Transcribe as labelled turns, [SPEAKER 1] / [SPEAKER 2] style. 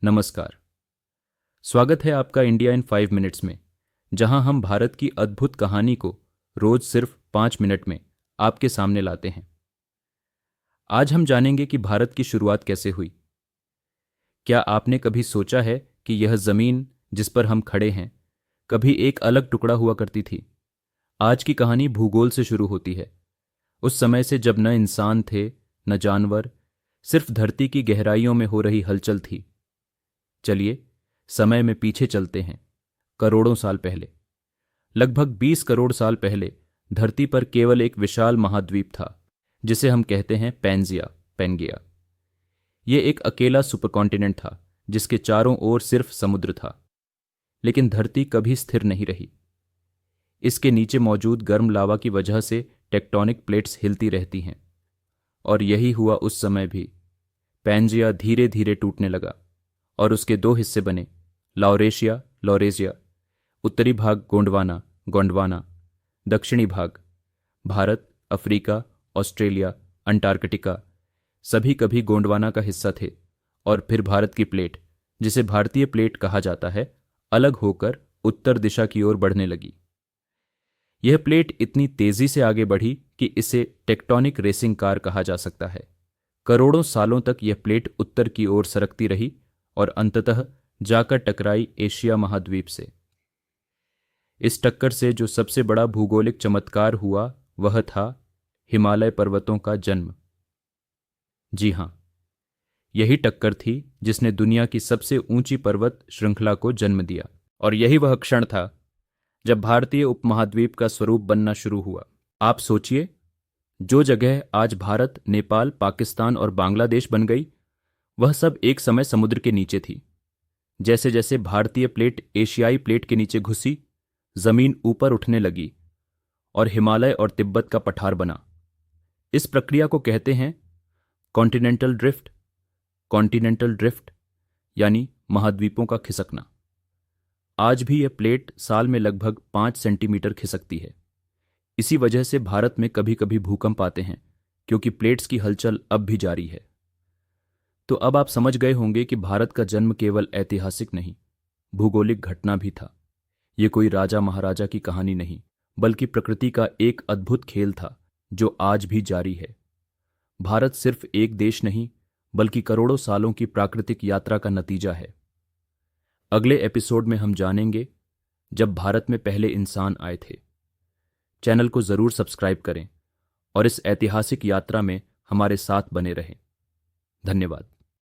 [SPEAKER 1] नमस्कार। स्वागत है आपका इंडिया इन 5 मिनट्स में, जहां हम भारत की अद्भुत कहानी को रोज सिर्फ 5 मिनट में आपके सामने लाते हैं। आज हम जानेंगे कि भारत की शुरुआत कैसे हुई। क्या आपने कभी सोचा है कि यह जमीन जिस पर हम खड़े हैं कभी एक अलग टुकड़ा हुआ करती थी? आज की कहानी भूगोल से शुरू होती है, उस समय से जब न इंसान थे न जानवर, सिर्फ धरती की गहराइयों में हो रही हलचल थी। चलिए समय में पीछे चलते हैं, करोड़ों साल पहले। लगभग 20 करोड़ साल पहले धरती पर केवल एक विशाल महाद्वीप था, जिसे हम कहते हैं पैंगिया। यह एक अकेला सुपरकॉन्टिनेंट था जिसके चारों ओर सिर्फ समुद्र था। लेकिन धरती कभी स्थिर नहीं रही। इसके नीचे मौजूद गर्म लावा की वजह से टेक्टोनिक प्लेट्स हिलती रहती हैं, और यही हुआ उस समय भी। पैंजिया धीरे धीरे टूटने लगा और उसके 2 हिस्से बने, लॉरेशिया, उत्तरी भाग गोंडवाना, दक्षिणी भाग भारत, अफ्रीका, ऑस्ट्रेलिया, अंटार्कटिका सभी कभी गोंडवाना का हिस्सा थे। और फिर भारत की प्लेट, जिसे भारतीय प्लेट कहा जाता है, अलग होकर उत्तर दिशा की ओर बढ़ने लगी। यह प्लेट इतनी तेजी से आगे बढ़ी कि इसे टेक्टोनिक रेसिंग कार कहा जा सकता है। करोड़ों सालों तक यह प्लेट उत्तर की ओर सरकती रही और अंततः जाकर टकराई एशिया महाद्वीप से। इस टक्कर से जो सबसे बड़ा भूगोलिक चमत्कार हुआ वह था हिमालय पर्वतों का जन्म। जी हां, यही टक्कर थी जिसने दुनिया की सबसे ऊंची पर्वत श्रृंखला को जन्म दिया। और यही वह क्षण था जब भारतीय उपमहाद्वीप का स्वरूप बनना शुरू हुआ। आप सोचिए, जो जगह आज भारत, नेपाल, पाकिस्तान और बांग्लादेश बन गई, वह सब एक समय समुद्र के नीचे थी। जैसे जैसे भारतीय प्लेट एशियाई प्लेट के नीचे घुसी, जमीन ऊपर उठने लगी और हिमालय और तिब्बत का पठार बना। इस प्रक्रिया को कहते हैं कॉन्टिनेंटल ड्रिफ्ट, यानी महाद्वीपों का खिसकना। आज भी यह प्लेट साल में लगभग 5 सेंटीमीटर खिसकती है। इसी वजह से भारत में कभी कभी भूकंप आते हैं, क्योंकि प्लेट्स की हलचल अब भी जारी है। तो अब आप समझ गए होंगे कि भारत का जन्म केवल ऐतिहासिक नहीं, भूगोलिक घटना भी था। यह कोई राजा महाराजा की कहानी नहीं, बल्कि प्रकृति का एक अद्भुत खेल था जो आज भी जारी है। भारत सिर्फ एक देश नहीं, बल्कि करोड़ों सालों की प्राकृतिक यात्रा का नतीजा है। अगले एपिसोड में हम जानेंगे जब भारत में पहले इंसान आए थे। चैनल को जरूर सब्सक्राइब करें और इस ऐतिहासिक यात्रा में हमारे साथ बने रहें। धन्यवाद।